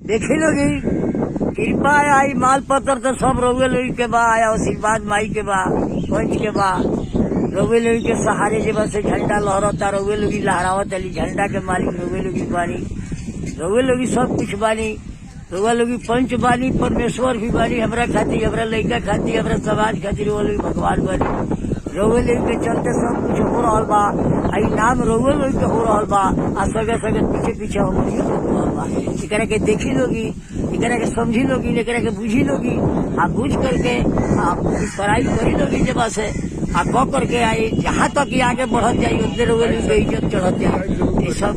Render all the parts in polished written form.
देखी लोगी कृपा आई माल पत्र तो सब रोवे लोगी के बा आया आशीर्वाद माई के बा पंच के बा रोवे लोगी के सहारे जे बस झंडा लहरता रोवे लोगी लहरावत अली झंडा के मालिक रोवे लोगी बानी रोवे लोगी सब कुछ बानी रोवे लोगी पंच बानी परमेश्वर भी बानी हमरा खातिर हमरा लड़का खातिर हमरा समाज खातिर रोवे लोगी भगवान बानी रोवे लोगी के चलते सब कुछ हो रहा बा आई नाम रोवे लोगी के हो रहा बा आ सगे सगे पीछे पीछे हो रहा बा एकरा के देखी लोगी एकरा के समझी लोगी एकरा के बुझी लोगी आ बुझ करके आप पढ़ाई करी लोगी जब से आ क करके आई जहाँ तक ये आगे बढ़त जाये उतने रोवे लोगी के इज्जत चढ़त जाये ये सब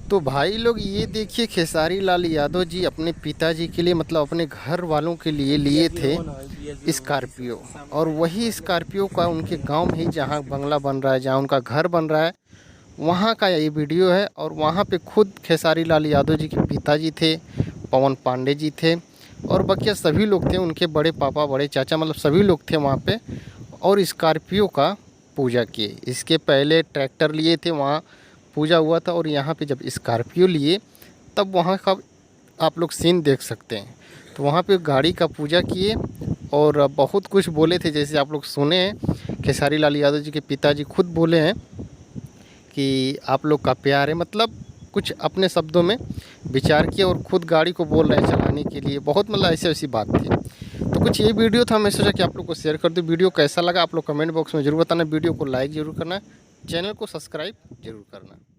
तो भाई लोग ये देखिए खेसारी लाल यादव जी अपने पिताजी के लिए मतलब अपने घर वालों के लिए लिए थे स्कॉर्पियो और वही स्कॉर्पियो का उनके गांव में ही जहां बंगला बन रहा है जहां उनका घर बन रहा है वहां का ये वीडियो है। और वहां पे खुद खेसारी लाल यादव जी के पिताजी थे, पवन पांडे जी थे और बाकी सभी लोग थे, उनके बड़े पापा बड़े चाचा मतलब सभी लोग थे वहाँ पे और स्कॉर्पियो का पूजा किए। इसके पहले ट्रैक्टर लिए थे, वहाँ पूजा हुआ था और यहाँ पे जब स्कॉर्पियो लिए तब वहाँ का आप लोग सीन देख सकते हैं। तो वहाँ पे गाड़ी का पूजा किए और बहुत कुछ बोले थे, जैसे आप लोग सुने हैं खेसारी लाल यादव जी के पिताजी खुद बोले हैं कि आप लोग का प्यार है, मतलब कुछ अपने शब्दों में विचार किया और खुद गाड़ी को बोल रहे हैं चलाने के लिए। बहुत मतलब ऐसी बात थी। तो कुछ ये वीडियो था, मैं सोचा कि आप लोग को शेयर कर दूँ। वीडियो कैसा लगा आप लोग कमेंट बॉक्स में जरूर बताना, वीडियो को लाइक ज़रूर करना, चैनल को सब्सक्राइब जरूर करना।